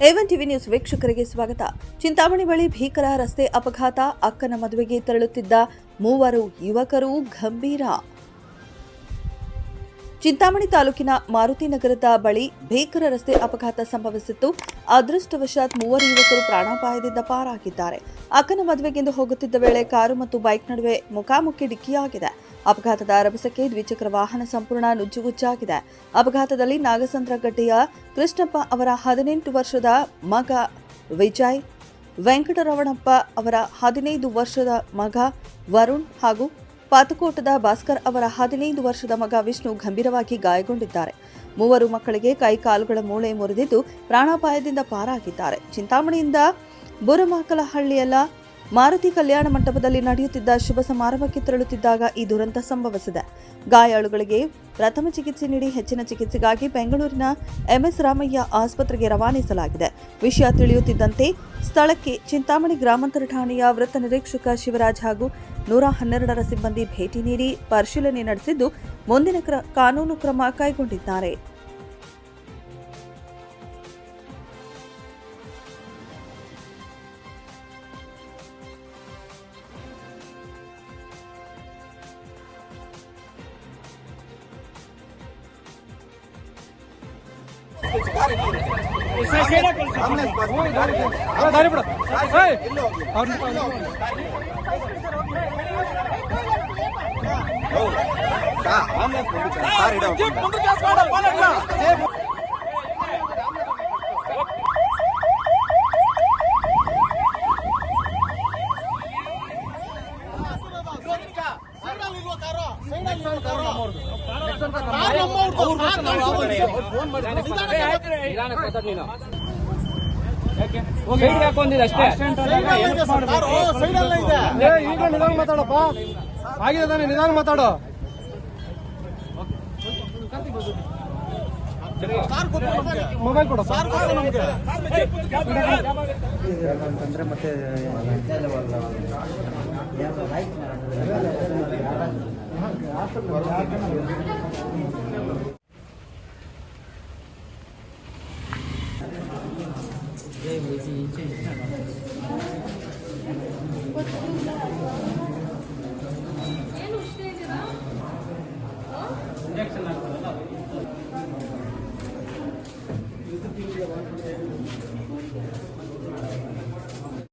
A1 TV news ವೀಕ್ಷಕರಿಗೆ ಸ್ವಾಗತ. ಚಿಂತಾಮಣಿ ಬಳಿ ಭೀಕರ ರಸ್ತೆ ಅಪಘಾತ. ಅಕ್ಕನ ಮದುವೆಗೆ ತೆರಳುತ್ತಿದ್ದ ಮೂವರು ಯುವಕರು ಗಂಭೀರ. ಚಿಂತಾಮಣಿ ತಾಲೂಕಿನ ಮಾರುತಿ ನಗರದ ಬಳಿ ಭೀಕರ ರಸ್ತೆ ಅಪಘಾತ ಸಂಭವಿಸಿತ್ತು. ಅದೃಷ್ಟವಶಾತ್ ಮೂವರು ಯುವಕರು ಪ್ರಾಣಾಪಾಯದಿಂದ ಪಾರಾಗಿದ್ದಾರೆ. ಅಕ್ಕನ ಮದುವೆಗೆಂದು ಹೋಗುತ್ತಿದ್ದ ವೇಳೆ ಕಾರು ಮತ್ತು ಬೈಕ್ ನಡುವೆ ಮುಖಾಮುಖಿ ಡಿಕ್ಕಿಯಾಗಿದೆ. ಅಪಘಾತದ ರಭಸಕ್ಕೆ ದ್ವಿಚಕ್ರ ವಾಹನ ಸಂಪೂರ್ಣ ನುಜ್ಜುಗುಜ್ಜಾಗಿದೆ. ಅಪಘಾತದಲ್ಲಿ ನಾಗಸಂದ್ರಗಡ್ಡೆಯ ಕೃಷ್ಣಪ್ಪ ಅವರ 18 ವರ್ಷದ ಮಗ ವಿಜಯ್, ವೆಂಕಟರಮಣಪ್ಪ ಅವರ 15 ವರ್ಷದ ಮಗ ವರುಣ್ ಹಾಗೂ ಪಾತಕೋಟದ ಭಾಸ್ಕರ್ ಅವರ 15 ವರ್ಷದ ಮಗ ವಿಷ್ಣು ಗಂಭೀರವಾಗಿ ಗಾಯಗೊಂಡಿದ್ದಾರೆ. ಮೂವರು ಮಕ್ಕಳಿಗೆ ಕೈ ಕಾಲುಗಳ ಮೂಳೆ ಮುರಿದಿದ್ದು ಪ್ರಾಣಾಪಾಯದಿಂದ ಪಾರಾಗಿದ್ದಾರೆ. ಚಿಂತಾಮಣಿಯಿಂದ ಬುರಮಾಕಲಹಳ್ಳಿಯಲ್ಲ ಮಾರುತಿ ಕಲ್ಯಾಣ ಮಂಟಪದಲ್ಲಿ ನಡೆಯುತ್ತಿದ್ದ ಶುಭ ಸಮಾರಂಭಕ್ಕೆ ತೆರಳುತ್ತಿದ್ದಾಗ ಈ ದುರಂತ ಸಂಭವಿಸಿದೆ. ಗಾಯಾಳುಗಳಿಗೆ ಪ್ರಥಮ ಚಿಕಿತ್ಸೆ ನೀಡಿ ಹೆಚ್ಚಿನ ಚಿಕಿತ್ಸೆಗಾಗಿ ಬೆಂಗಳೂರಿನ ಎಂಎಸ್ ರಾಮಯ್ಯ ಆಸ್ಪತ್ರೆಗೆ ರವಾನಿಸಲಾಗಿದೆ. ವಿಷಯ ತಿಳಿಯುತ್ತಿದ್ದಂತೆ ಸ್ಥಳಕ್ಕೆ ಚಿಂತಾಮಣಿ ಗ್ರಾಮಾಂತರ ಠಾಣೆಯ ವೃತ್ತ ನಿರೀಕ್ಷಕ ಶಿವರಾಜ್ ಹಾಗೂ 112ರ ಸಿಬ್ಬಂದಿ ಭೇಟಿ ನೀಡಿ ಪರಿಶೀಲನೆ ನಡೆಸಿದ್ದು ಮುಂದಿನ ಕಾನೂನು ಕ್ರಮ ಕೈಗೊಂಡಿದ್ದಾರೆ. ಮಾತಾಡಪ್ಪ ಆಗಿದೆ ತಾನೆ, ನಿಧಾನ ಮಾತಾಡೋ. ಮೊಬೈಲ್ ಕೊಡ ಅಂತಂದ್ರೆ ಮತ್ತೆ